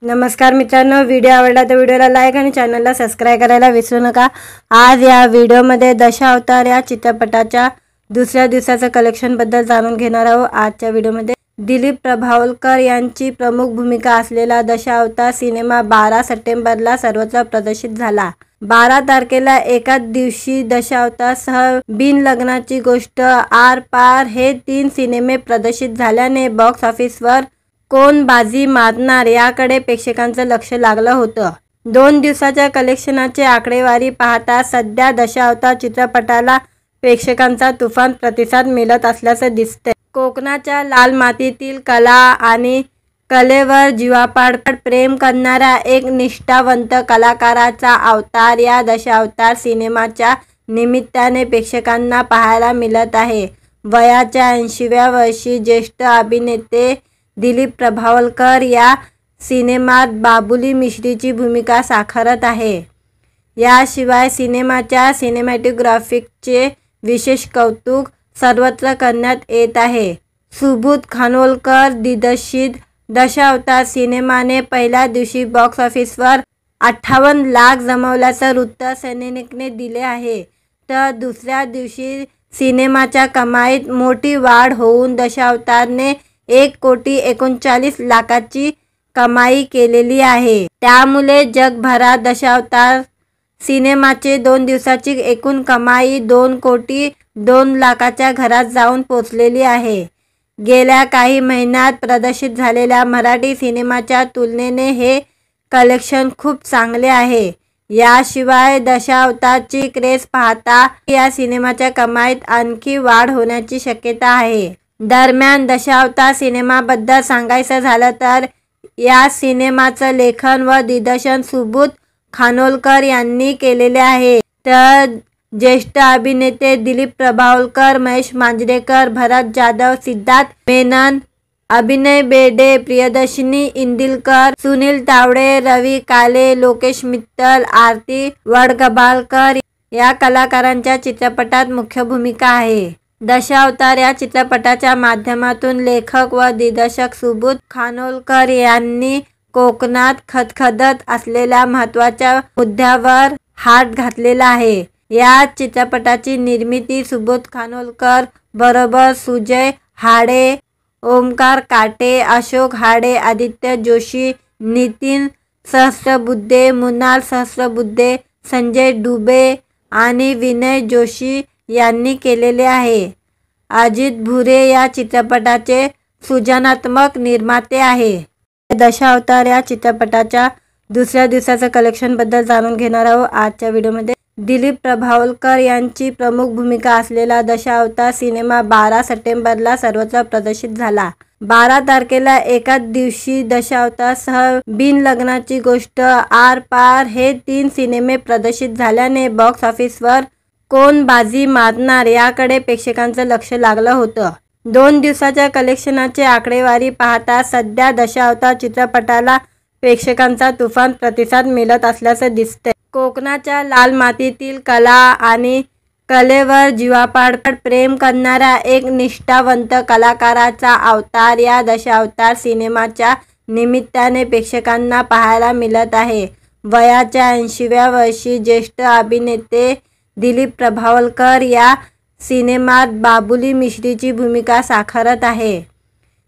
नमस्कार मित्रांनो, व्हिडिओ आवडला तर व्हिडिओला लाईक आणि चॅनलला सबस्क्राइब करायला विसरू नका। आज या व्हिडिओमध्ये दशावतार या चित्रपटाच्या दुसऱ्या दिवसाच्या कलेक्शन बद्दल जाणून घेणार आहोत। आजच्या व्हिडिओमध्ये दिलीप प्रभावलकर यांची प्रमुख भूमिका असलेला दशावतार सिनेमा 12 सप्टेंबरला सर्वत्र प्रदर्शित झाला। 12 तारखेला एकाच दिवशी दशावतार सह बिन लग्नाची गोष्ट, आर पार हे 3 सिनेमे प्रदर्शित झाल्याने बॉक्स ऑफिसवर कोण बाजी मारणार याकडे प्रेक्षकांचं लक्ष लागलं होतं। 2 दिवसाच्या कलेक्शनाचे आकडेवारी पाहता सध्या दशावतार चित्रपटाला प्रेक्षकांचा तुफान प्रतिसाद मिळत असल्याचं दिसतंय। कोकणाच्या लाल मातीतील कला आणि कलेवर जीवापाड प्रेम करणाऱ्या एक निष्ठावंत कलाकाराचा अवतार या दशावतार सिनेमाच्या निमित्ताने प्रेक्षकांना पाहायला मिळत आहे। वयाच्या 80व्या वर्षी ज्येष्ठ अभिनेते दिलीप प्रभावलकर या सिनेमात बाबुली मिश्रीची भूमिका साकारत आहे। याशिवाय सिनेमाच्या सिनेमॅटोग्राफीचे विशेष कौतुक सर्वत्र करण्यात येत आहे। सुबोध खानोलकर दिग्दर्शित दशावतार सिनेमाने पहिल्या दिवशी बॉक्स ऑफिसवर 58 लाख जमवल्याचं वृत्त सननेने दिले आहे, तर दुसऱ्या दिवशी सिनेमाच्या कमाईत मोठी वाढ होऊन दशावतारने 1,39,00,000ची कमाई केलेली आहे। त्यामुळे जगभरात दशावतार सिनेमाचे 2 दिवसाची एकूण कमाई 2,02,00,000च्या घरात जाऊन पोहोचलेली आहे। गेल्या काही महिन्यात प्रदर्शित झालेल्या मराठी सिनेमाच्या तुलनेने हे कलेक्शन खूप चांगले आहे। याशिवाय दशावतारची क्रेज पाहता या सिनेमाच्या कमाईत आणखी वाढ होण्याची शक्यता आहे। दरम्यान दशावतार सिनेमाबद्दल सांगायचं झालं तर या सिनेमाचं लेखन व दिग्दर्शन सुबोध खानोलकर यांनी केलेले आहे, तर ज्येष्ठ अभिनेते दिलीप प्रभावलकर, महेश मांजरेकर, भरत जाधव, सिद्धार्थ मेनन, अभिनय बेर्डे, प्रियदर्शिनी इंदिलकर, सुनील तावडे, रवी काले, लोकेश मित्तल, आरती वडगबालकर या कलाकारांच्या चित्रपटात मुख्य भूमिका आहे। दशावतार या चित्रपटाच्या माध्यमातून लेखक व दिग्दर्शक सुबोध खानोलकर यांनी कोकणात खदखदत असलेल्या महत्त्वाच्या मुद्द्यावर हात घातलेला आहे। या चित्रपटाची निर्मिती सुबोध खानोलकर बरोबर सुजय हाडे, ओमकार काटे, अशोक हाडे, आदित्य जोशी, नितीन सहस्रबुद्धे, मुनाल सहस्रबुद्धे, संजय डुबे आणि विनय जोशी यांनी केलेले आहे। अजित भुरे या चित्रपटाचे सृजनात्मक निर्माते आहे। दशावतार या चित्रपटाच्या दुसऱ्या दिवसाच्या कलेक्शन बद्दल जाणून घेणार आहोत। आजच्या व्हिडिओमध्ये दिलीप प्रभावलकर यांची प्रमुख भूमिका असलेला दशावतार सिनेमा 12 सप्टेंबरला सर्वत्र प्रदर्शित झाला। 12 तारखेला एकाच दिवशी दशावतार सह बिन लग्नाची गोष्ट, आर पार हे 3 सिनेमे प्रदर्शित झाल्याने बॉक्स ऑफिसवर कोण बाजी मारणार याकडे प्रेक्षकांचं लक्ष लागलं होतं। 2 दिवसाच्या कलेक्शनाचे आकडेवारी पाहता सध्या दशावतार चित्रपटाला प्रेक्षकांचा तुफान प्रतिसाद मिळत असल्याचं दिसतंय। कोकणाच्या लाल मातीतील कला आणि कलेवर जीवापाड प्रेम करणाऱ्या एक निष्ठावंत कलाकाराचा अवतार या दशावतार सिनेमाच्या निमित्ताने प्रेक्षकांना पाहायला मिळत आहे। वयाच्या 80व्या वर्षी ज्येष्ठ अभिनेते दिलीप प्रभावलकर या सिनेमात बाबुली मिश्रीची भूमिका साकारत आहे।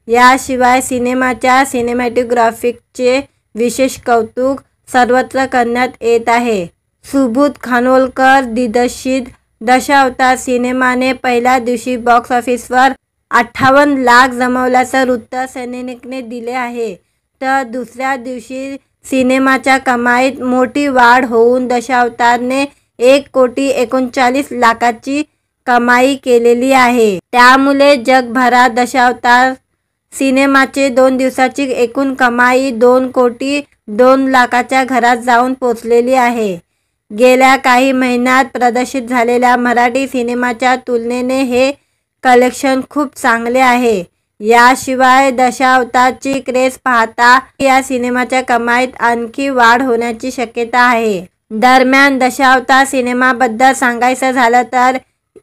याशिवाय सिनेमाच्या सिनेमॅटोग्राफीचे विशेष कौतुक सर्वत्र करण्यात येत आहे। सुबोध खानोलकर दिग्दर्शित दशावतार सिनेमाने पहिल्या दिवशी बॉक्स ऑफिसवर 58 लाख जमवल्याचं वृत्त सननेने दिले आहे, तर दुसऱ्या दिवशी सिनेमाच्या कमाईत मोठी वाढ होऊन दशावतारने 1,39,00,000ची कमाई केलेली आहे। त्यामुळे जगभरात दशावतार सिनेमाचे 2 दिवसाची एकूण कमाई 2,02,00,000च्या घरात जाऊन पोहोचलेली आहे। गेल्या काही महिन्यात प्रदर्शित झालेल्या मराठी सिनेमाच्या तुलनेने हे कलेक्शन खूप चांगले आहे। याशिवाय दशावतारची क्रेज पाहता या सिनेमाच्या कमाईत आणखी वाढ होण्याची शक्यता आहे। दरम्यान दशावतार सिनेमाबद्दल सांगायचं झालं तर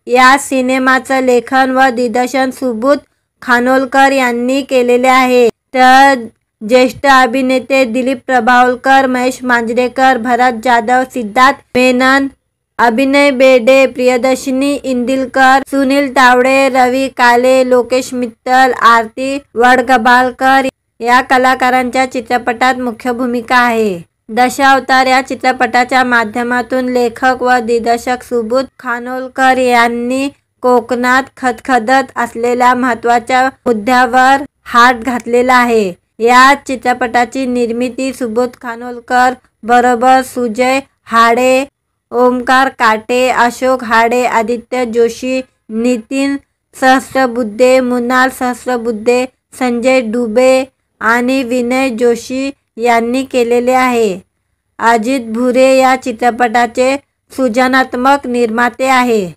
या सिनेमाचं लेखन व दिग्दर्शन सुबोध खानोलकर यांनी केलेले आहे, तर ज्येष्ठ अभिनेते दिलीप प्रभावळकर, महेश मांजरेकर, भरत जाधव, सिद्धार्थ मेनन, अभिनय बेर्डे, प्रियदर्शनी इंदिलकर, सुनील तावडे, रवी काले, लोकेश मित्तल, आरती वडगबालकर या कलाकारांच्या चित्रपटात मुख्य भूमिका आहे. दशावतार या चित्रपटाच्या माध्यमातून लेखक व दिग्दर्शक सुबोध खानोलकर यांनी कोकणात खदखदत असलेल्या महत्त्वाच्या मुद्द्यावर हात घातलेला आहे. या चित्रपटाची निर्मिती सुबोध खानोलकर बरोबर सुजय हाडे, ओमकार काटे, अशोक हाडे, आदित्य जोशी, नितीन सहस्रबुद्धे, मुनाल सहस्रबुद्धे, संजय डुबे आणि विनय जोशी यांनी केलेले आहे. अजित भुरे या चित्रपटाचे सृजनात्मक निर्माते आहे.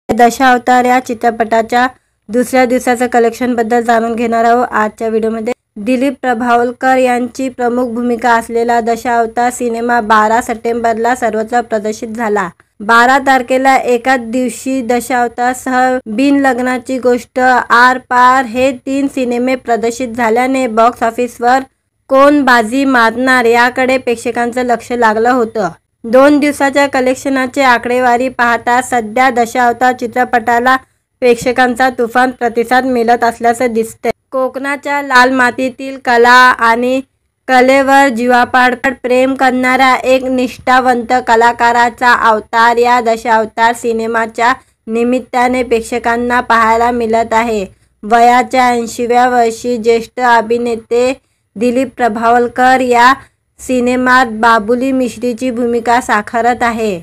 दशावतार या चित्रपटाच्या दुसऱ्या दिवसाच्या कलेक्शनबद्दल जाणून घेणार आहोत आजच्या व्हिडिओमध्ये. दिलीप प्रभावळकर यांची प्रमुख भूमिका असलेला दशावतार सिनेमा 12 सप्टेंबरला सर्वत्र प्रदर्शित झाला. 12 तारखेला एकाच दिवशी दशावतारसह बिन लग्नाची गोष्ट, आर पार हे 3 सिनेमे प्रदर्शित झाल्याने बॉक्स ऑफिसवर कोण बाजी मारणार याकडे प्रेक्षकांचं लक्ष लागलं होतं. 2 दिवसाच्या कलेक्शनाचे आकडेवारी पाहता सध्या दशावतार चित्रपटाला प्रेक्षकांचा तुफान प्रतिसाद मिळत असल्याचं दिसतंय. कोकणाच्या लाल मातीतील कला आणि कलेवर जीवापाड प्रेम करणाऱ्या एक निष्ठावंत कलाकाराचा अवतार या दशावतार सिनेमाच्या निमित्ताने प्रेक्षकांना पाहायला मिळत आहे. वयाच्या 80व्या वर्षी ज्येष्ठ अभिनेते दिलीप प्रभावळकर या सिनेमात बाबुली मिश्रीची भूमिका साकारत आहे.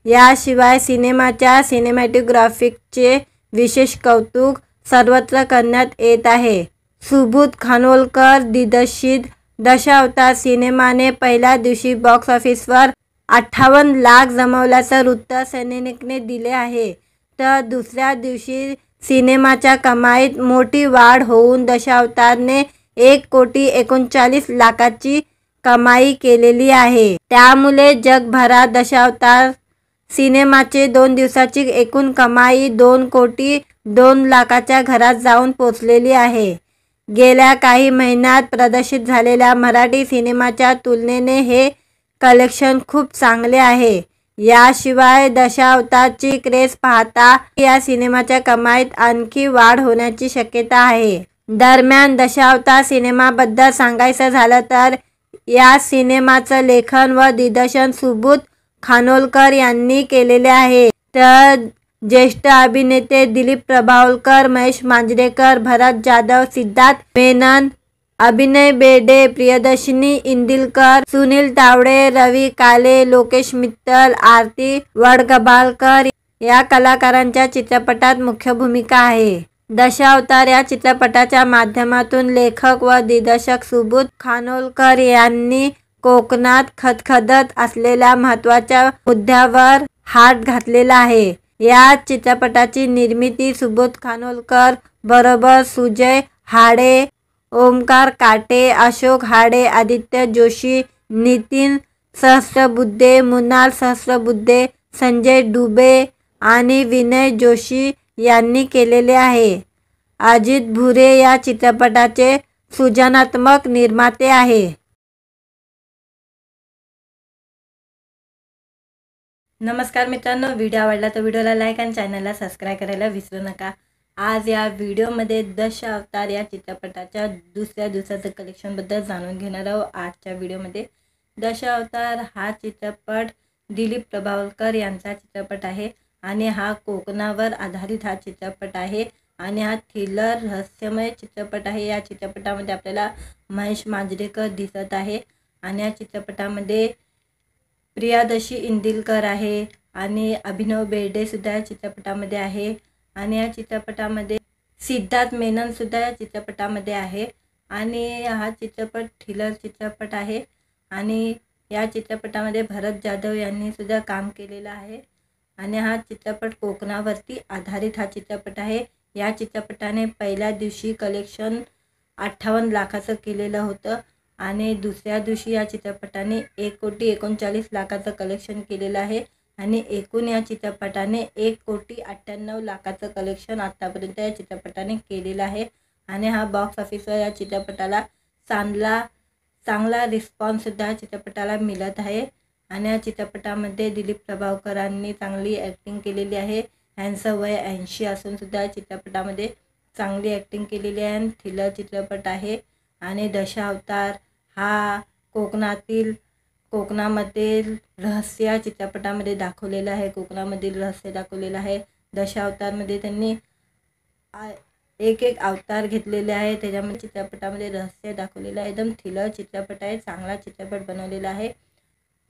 याशिवाय सिनेमाच्या सिनेमॅटोग्राफीचे विशेष कौतुक सर्वत्र करण्यात येत आहे. सुबोध खानोलकर दिग्दर्शित दशावतार सिनेमाने पहिल्या दिवशी बॉक्स ऑफिसवर 58 लाख जमवल्याचं वृत्त सैनिकने दिले आहे. तर दुसऱ्या दिवशी सिनेमाच्या कमाईत मोठी वाढ होऊन दशावतारने 1,39,00,00,000ची कमाई केलेली आहे. त्यामुळे जगभरात दशावतार सिनेमाचे 2 दिवसाची एकूण कमाई 2,02,00,000च्या घरात जाऊन पोचलेली आहे. गेल्या काही महिन्यात प्रदर्शित झालेल्या मराठी सिनेमाच्या तुलनेने हे कलेक्शन खूप चांगले आहे. याशिवाय दशावतारची क्रेज पाहता या सिनेमाच्या कमाईत आणखी वाढ होण्याची शक्यता आहे. दरम्यान दशावतार सिनेमाबद्दल सांगायचं झालं तर या सिनेमाचं लेखन व दिग्दर्शन सुबोध खानोलकर यांनी केलेले आहे. तर ज्येष्ठ अभिनेते दिलीप प्रभावळकर, महेश मांजरेकर, भरत जाधव, सिद्धार्थ मेनन, अभिनय बेर्डे, प्रियदर्शनी इंदिलकर, सुनील तावडे, रवी काले, लोकेश मित्तल, आरती वडगबालकर या कलाकारांच्या चित्रपटात मुख्य भूमिका आहे. दशावतार या चित्रपटाच्या माध्यमातून लेखक व दिग्दर्शक सुबोध खानोलकर यांनी कोकणात खदखदत असलेल्या महत्त्वाच्या मुद्द्यावर हात घातलेला आहे. या चित्रपटाची निर्मिती सुबोध खानोलकर बरोबर सुजय हाडे, ओमकार काटे, अशोक हाडे, आदित्य जोशी, नितीन सहस्रबुद्धे, मुनाल सहस्रबुद्धे, संजय डुबे आणि विनय जोशी यांनी केलेले आहे. अजित भुरे या चित्रपटाचे सृजनात्मक निर्माते आहे. नमस्कार मित्रांनो, व्हिडिओ आवडला तर व्हिडिओला लाईक आणि चॅनलला सबस्क्राईब करायला विसरू नका. आज या व्हिडिओमध्ये दशावतार या चित्रपटाच्या दुसऱ्या दिवसाचं कलेक्शनबद्दल जाणून घेणार आहोत. आजच्या व्हिडिओमध्ये दशावतार हा चित्रपट दिलीप प्रभावळकर यांचा चित्रपट आहे आणि हा कोकणावर आधारित हा चित्रपट आहे आणि हा थ्रिलर रहस्यमय चित्रपट आहे. या चित्रपटामध्ये आपल्याला महेश मांजरेकर दिसत आहे आणि या चित्रपटामध्ये प्रियदर्शी इंदिलकर आहे आणि अभिनव बेर्डे सुद्धा या चित्रपटामध्ये आहे आणि या चित्रपटामध्ये सिद्धार्थ मेनन सुद्धा या चित्रपटामध्ये आहे आणि हा चित्रपट थ्रिलर चित्रपट आहे आणि या चित्रपटामध्ये भरत जाधव यांनी सुद्धा काम केलेलं आहे आणि हा चित्रपट कोकणावरती आधारित हा चित्रपट आहे. या चित्रपटाने पहिल्या दिवशी कलेक्शन 58 लाखाचं केलेलं होतं आणि दुसऱ्या दिवशी या चित्रपटाने 1,39,00,000चं कलेक्शन केलेलं आहे आणि एकूण या चित्रपटाने 1,98,00,000चं कलेक्शन आत्तापर्यंत या चित्रपटाने केलेलं आहे आणि हा बॉक्स ऑफिसवर या चित्रपटाला चांगला रिस्पॉन्ससुद्धा चित्रपटाला मिळत आहे. आणि या चित्रपटामध्ये दिलीप प्रभावकरांनी चांगली ॲक्टिंग केलेली आहे. ह्यांचं वय 80 असूनसुद्धा चित्रपटामध्ये चांगली ॲक्टिंग केलेली आहे. आणि थ्रिलर चित्रपट आहे. आणि दशावतार हा कोकणामध्ये रहस्य या चित्रपटामध्ये दाखवलेलं आहे. कोकणामधील रहस्य दाखवलेलं आहे. दशावतारमध्ये त्यांनी एक अवतार घेतलेले आहे. त्याच्यामध्ये चित्रपटामध्ये रहस्य दाखवलेलं आहे. एकदम थ्रिलर चित्रपट आहे. चांगला चित्रपट बनवलेला आहे.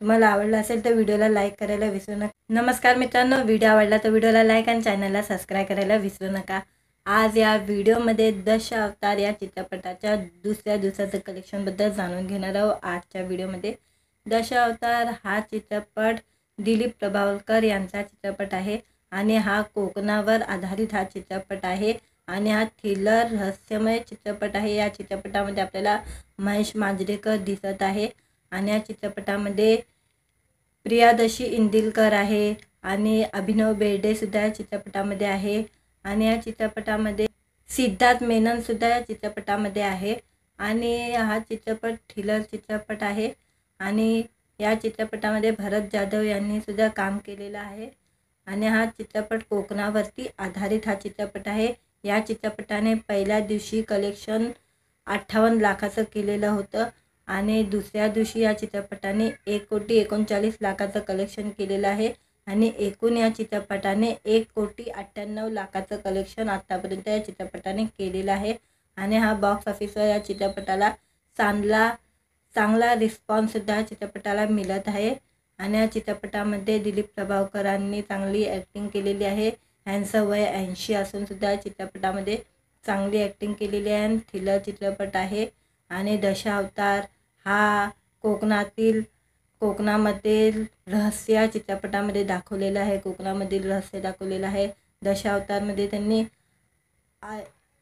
तुम्हाला आवडला असेल तर व्हिडिओला लाईक करायला विसरू नका. नमस्कार मित्रांनो, व्हिडिओ आवडला तर व्हिडिओला लाईक आणि चॅनलला सबस्क्राईब करायला विसरू नका. आज या व्हिडिओमध्ये दशावतार या चित्रपटाच्या दुसऱ्या दिवसाचं कलेक्शनबद्दल जाणून घेणार आहोत. आजच्या व्हिडिओमध्ये दशावतार हा चित्रपट दिलीप प्रभावकर यांचा चित्रपट आहे. आणि हा कोकणावर आधारित हा चित्रपट आहे. आणि हा थ्रिलर रहस्यमय चित्रपट आहे. या चित्रपटामध्ये आपल्याला महेश मांजरेकर दिसत आहे. आणि या चित्रपटामध्ये प्रियादर्शी इंदिलकर आहे. आणि अभिनव बेर्डेसुद्धा या चित्रपटामध्ये आहे. आणि या चित्रपटामध्ये सिद्धार्थ मेननसुद्धा या चित्रपटामध्ये आहे. आणि हा चित्रपट थ्रिलर चित्रपट आहे. आणि या चित्रपटामध्ये भरत जाधव यांनी सुद्धा काम केलेलं आहे. आणि हा चित्रपट कोकणावरती आधारित हा चित्रपट आहे. या चित्रपटाने पहिल्या दिवशी कलेक्शन 58 लाखाचं केलेलं होतं. आणि दुसऱ्या दिवशी या चित्रपटाने 1,39,00,000 कलेक्शन केलेलं आहे. आणि एकूण या चित्रपटाने 1,98,00,000 कलेक्शन आत्तापर्यंत या चित्रपटाने केलेलं आहे. आणि हा बॉक्स ऑफिसवर या चित्रपटाला चांगला रिस्पॉन्ससुद्धा चित्रपटाला मिळत आहे. आणि या चित्रपटामध्ये दिलीप प्रभावकरांनी चांगली ॲक्टिंग केलेली आहे. ह्यांचं वय 80 असूनसुद्धा चित्रपटामध्ये चांगली ॲक्टिंग केलेली आहे. आणि थ्रिलर चित्रपट आहे. आणि दशावतार हा कोकणामध्ये रहस्य या चित्रपटामध्ये दाखवलेलं आहे. कोकणामधील रहस्य दाखवलेलं आहे. दशावतारमध्ये त्यांनी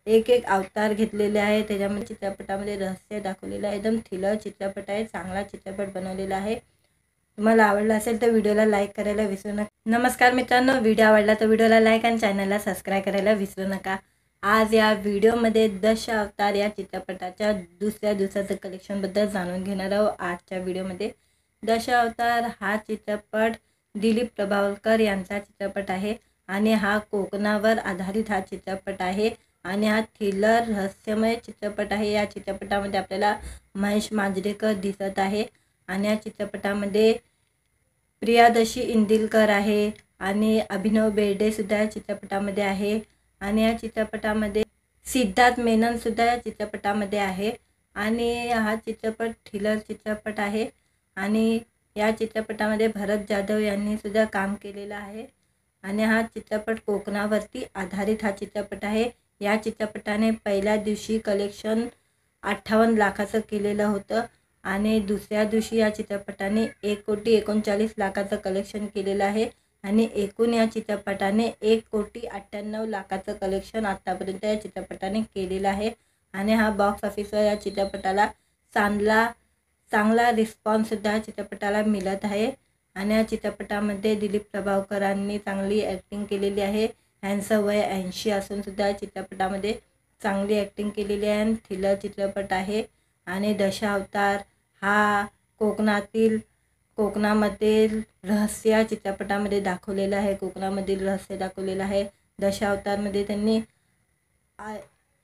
एक अवतार घेतलेले आहे. त्याच्यामध्ये चित्रपटामध्ये रहस्य दाखवलेलं आहे. एकदम थ्रिलर चित्रपट आहे. चांगला चित्रपट बनवलेला आहे. तुम्हाला आवडला असेल तर व्हिडिओला लाईक करायला विसरू नका. नमस्कार मित्रांनो, व्हिडिओ आवडला तर व्हिडिओला लाईक आणि चॅनलला सबस्क्राईब करायला विसरू नका. आज या व्हिडिओमध्ये दशावतार या चित्रपटाच्या दुसऱ्या दिवसाचं कलेक्शनबद्दल जाणून घेणार आहोत. आजच्या व्हिडिओमध्ये दशावतार हा चित्रपट दिलीप प्रभावकर यांचा चित्रपट आहे. आणि हा कोकणावर आधारित हा चित्रपट आहे. आणि हा थ्रिलर रहस्यमय चित्रपट आहे. या चित्रपटामध्ये आपल्याला महेश मांजरेकर दिसत आहे. आणि या चित्रपटामध्ये प्रियादर्शी इंदिलकर आहे. आणि अभिनव बेर्डेसुद्धा या चित्रपटामध्ये आहे. आणि या चित्रपटामध्ये सिद्धार्थ मेननसुद्धा या चित्रपटामध्ये आहे. आणि हा चित्रपट थ्रिलर चित्रपट आहे. आणि या चित्रपटामध्ये भरत जाधव यांनी सुद्धा काम केलेलं आहे. आणि हा चित्रपट कोकणावरती आधारित हा चित्रपट आहे. या चित्रपटाने पहिल्या दिवशी कलेक्शन 58 लाखाचं केलेलं होतं. आणि दुसऱ्या दिवशी या चित्रपटाने 1,39,00,000 कलेक्शन केलेलं आहे. आणि एकूण या चित्रपटाने 1,98,00,000 कलेक्शन आत्तापर्यंत या चित्रपटाने केलेलं आहे. आणि हा बॉक्स ऑफिसवर या चित्रपटाला चांगला रिस्पॉन्ससुद्धा चित्रपटाला मिळत आहे. आणि या चित्रपटामध्ये दिलीप प्रभावकरांनी चांगली ॲक्टिंग केलेली आहे. ह्यांचं वय 80 असूनसुद्धा चित्रपटामध्ये चांगली ॲक्टिंग केलेली आहे. आणि थ्रिलर चित्रपट आहे. आणि दशावतार हा कोकणामध्ये रहस्य या चित्रपटामध्ये दाखवलेलं आहे. कोकणामधील रहस्य दाखवलेलं आहे. दशावतारमध्ये त्यांनी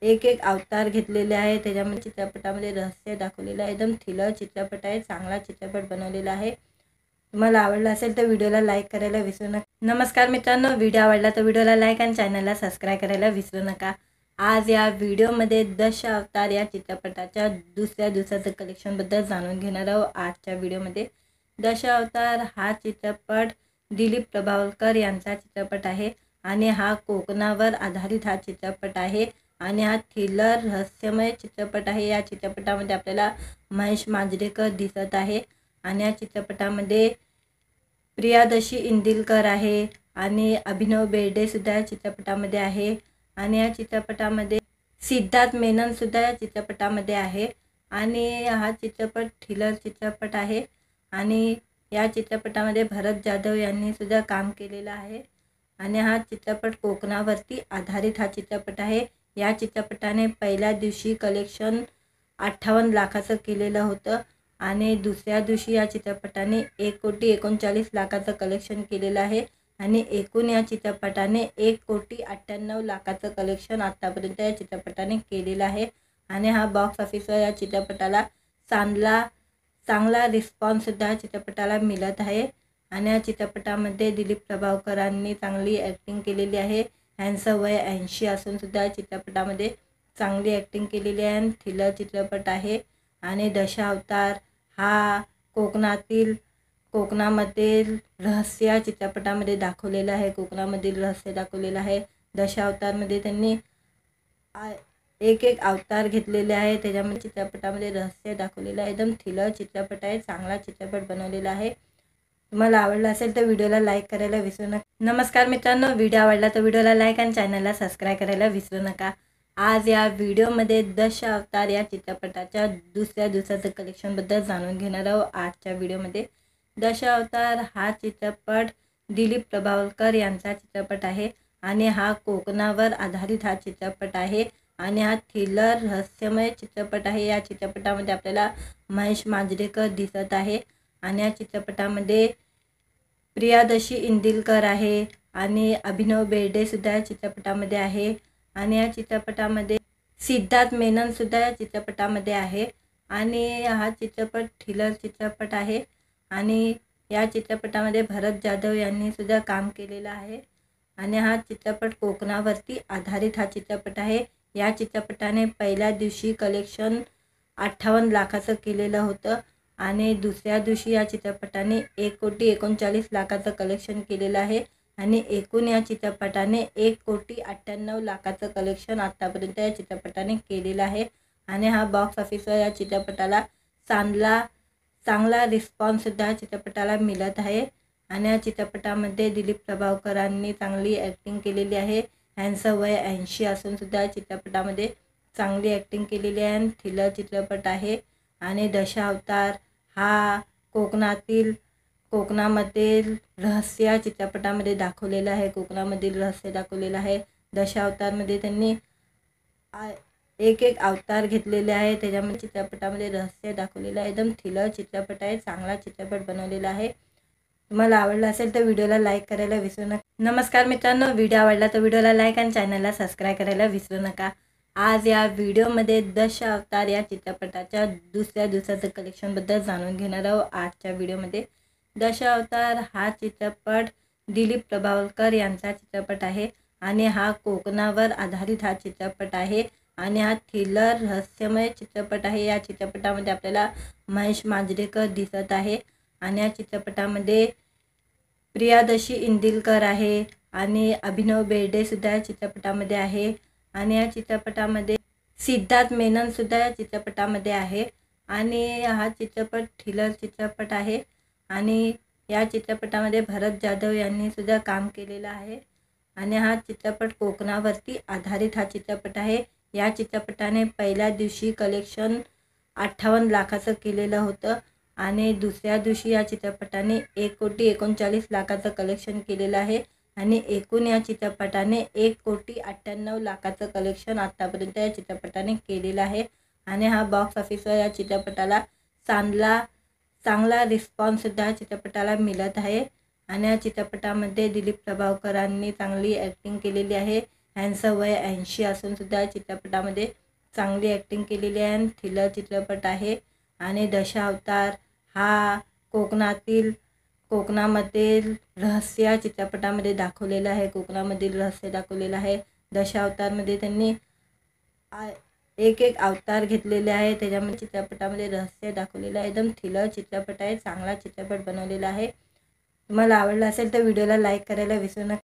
एक अवतार घेतलेले आहे. त्याच्यामध्ये चित्रपटामध्ये रहस्य दाखवलेलं आहे. एकदम थ्रिलर चित्रपट आहे. चांगला चित्रपट बनवलेला आहे. तुम्हाला आवडला असेल तर व्हिडिओला लाईक करायला विसरू नका. नमस्कार मित्रांनो, व्हिडिओ आवडला तर व्हिडिओला लाईक आणि चॅनलला सबस्क्राईब करायला विसरू नका. आज या व्हिडिओमध्ये दशावतार या चित्रपटाच्या दुसऱ्या दिवसाचं कलेक्शनबद्दल जाणून घेणार आहोत. आजच्या व्हिडिओमध्ये दशावतार हा चित्रपट दिलीप प्रभावकर यांचा चित्रपट आहे. आणि हा कोकणावर आधारित हा चित्रपट आहे. आणि हा थ्रिलर रहस्यमय चित्रपट आहे. या चित्रपटामध्ये आपल्याला महेश मांजरेकर दिसत आहे. आणि या चित्रपटामध्ये प्रियादर्शी इंदिलकर आहे. आणि अभिनव बेर्डेसुद्धा या चित्रपटामध्ये आहे. आणि या चित्रपटामध्ये सिद्धार्थ मेननसुद्धा या चित्रपटामध्ये आहे. आणि हा चित्रपट थ्रिलर चित्रपट आहे. आणि या चित्रपटामध्ये भरत जाधव यांनी सुद्धा काम केलेलं आहे. आणि हा चित्रपट कोकणावरती आधारित हा चित्रपट आहे. या चित्रपटाने पहिल्या दिवशी कलेक्शन 58 लाखाचं केलेलं होतं आणि दुसऱ्या दिवशी या चित्रपटाने 1,39,00,000चं कलेक्शन केलेलं आहे आणि एकूण या चित्रपटाने 1,98,00,000चं कलेक्शन आत्तापर्यंत या चित्रपटाने केलेलं आहे आणि हा बॉक्स ऑफिसवर या चित्रपटाला चांगला रिस्पॉन्ससुद्धा या चित्रपटाला मिळत आहे आणि या चित्रपटामध्ये दिलीप प्रभावकरांनी चांगली ॲक्टिंग केलेली आहे। ह्यांचं वय 80 असूनसुद्धा चित्रपटामध्ये चांगली ॲक्टिंग केलेली आहे आणि थ्रिलर चित्रपट आहे आणि दशावतार हा कोकणामधील रहस्य या चित्रपटामध्ये दाखवलेलं आहे। कोकणामधील रहस्य दाखवलेलं आहे। दशावतारमध्ये त्यांनी एक अवतार घेतलेले आहे, त्याच्यामध्ये चित्रपटामध्ये रहस्य दाखवलेलं आहे। एकदम थ्रिलर चित्रपट आहे, चांगला चित्रपट बनवलेला आहे। तुम्हाला आवडला असेल तर व्हिडिओला लाईक करायला विसरू नका। नमस्कार मित्रांनो, व्हिडिओ आवडला तर व्हिडिओला लाईक आणि चॅनलला सबस्क्राईब करायला विसरू नका। आज या व्हिडिओमध्ये दशावतार या चित्रपटाच्या दुसऱ्या दिवसाचं कलेक्शनबद्दल जाणून घेणार आहोत। आजच्या व्हिडिओमध्ये दशावतार हा चित्रपट दिलीप प्रभावकर यांचा चित्रपट आहे आणि हा कोकणावर आधारित हा चित्रपट आहे आणि हा थ्रिलर रहस्यमय चित्रपट आहे। या चित्रपटामध्ये आपल्याला महेश मांजरेकर दिसत आहे आणि या चित्रपटामध्ये प्रियादर्शी इंदिलकर आहे आणि अभिनव बेर्डे सुद्धा या चित्रपटामध्ये आहे आणि या चित्रपटामध्ये सिद्धार्थ मेनन सुद्धा या चित्रपटामध्ये आहे आणि हा चित्रपट थ्रिलर चित्रपट आहे आणि या चित्रपटामध्ये भरत जाधव यांनी सुद्धा काम केलेलं आहे आणि हा चित्रपट कोकणावरती आधारित हा चित्रपट आहे। या चित्रपटाने पहिल्या दिवशी कलेक्शन 58 लाखाचं केलेलं होतं आणि दुसऱ्या दिवशी या चित्रपटाने 1,39,00,000चं कलेक्शन केलेलं आहे आणि एकूण या चित्रपटाने 1,98,00,000चं कलेक्शन आत्तापर्यंत या चित्रपटाने केलेलं आहे आणि हा बॉक्स ऑफिसवर या चित्रपटाला चांगला रिस्पॉन्ससुद्धा या चित्रपटाला मिळत आहे आणि या चित्रपटामध्ये दिलीप प्रभावकरांनी चांगली ॲक्टिंग केलेली आहे। ह्यांचं वय 80 असूनसुद्धा या चित्रपटामध्ये चांगली ॲक्टिंग केलेली आहे आणि थ्रिलर चित्रपट आहे आणि दशावतार हा कोकणामधील रहस्य या चित्रपटामध्ये दाखवलेलं आहे। कोकणामधील रहस्य दाखवलेलं आहे। दशावतारमध्ये त्यांनी एक अवतार घेतलेले आहे, त्याच्यामध्ये चित्रपटामध्ये रहस्य दाखवलेलं आहे। एकदम थ्रिलर चित्रपट आहे, चांगला चित्रपट बनवलेला आहे। तुम्हाला आवडला असेल तर व्हिडिओला लाईक करायला विसरू नका। नमस्कार मित्रांनो, व्हिडिओ आवडला तर व्हिडिओला लाईक आणि चॅनलला सबस्क्राईब करायला विसरू नका। आज या व्हिडिओमध्ये दशावतार या चित्रपटाच्या दुसऱ्या दिवसाचं कलेक्शनबद्दल जाणून घेणार आहोत। आजच्या व्हिडिओमध्ये दशावतार हा चित्रपट दिलीप प्रभावकर यांचा चित्रपट आहे आणि हा कोकणावर आधारित हा चित्रपट आहे आणि हा थ्रिलर रहस्यमय चित्रपट आहे। या चित्रपटामध्ये आपल्याला महेश मांजरेकर दिसत आहे आणि या चित्रपटामध्ये प्रियादर्शी इंदिलकर आहे आणि अभिनव बेर्डे सुद्धा या चित्रपटामध्ये आहे आणि या चित्रपटामध्ये सिद्धार्थ मेनन सुद्धा या चित्रपटामध्ये आहे आणि हा चित्रपट थ्रिलर चित्रपट आहे आणि या चित्रपटामध्ये भरत जाधव यांनी सुद्धा काम केलेलं आहे आणि हा चित्रपट कोकणावरती आधारित हा चित्रपट आहे। या चित्रपटाने पहिल्या दिवशी कलेक्शन 58 लाखाचं केलेलं होतं आणि दुसऱ्या दिवशी या चित्रपटाने 1,39,00,000चं कलेक्शन केलेलं आहे आणि एकूण या चित्रपटाने 1,98,00,000चं कलेक्शन आत्तापर्यंत या चित्रपटाने केलेलं आहे आणि हा बॉक्स ऑफिसवर या चित्रपटाला चांगला रिस्पॉन्ससुद्धा या चित्रपटाला मिळत आहे आणि या चित्रपटामध्ये दिलीप प्रभावकरांनी चांगली ॲक्टिंग केलेली आहे। ह्यांचं वय 80 असूनसुद्धा या चित्रपटामध्ये चांगली ॲक्टिंग केलेली आहे आणि थ्रिलर चित्रपट आहे आणि दशावतार हा कोकणामधील रहस्य या चित्रपटामध्ये दाखवलेलं आहे। कोकणामधील रहस्य दाखवलेलं आहे। दशावतारमध्ये त्यांनी एक अवतार घेतलेले आहे, त्याच्यामध्ये चित्रपटामध्ये रहस्य दाखवलेलं आहे। एकदम थ्रिलर चित्रपट आहे, चांगला चित्रपट बनवलेला आहे। तुम्हाला आवडला असेल तर व्हिडिओला लाईक करायला विसरू नका।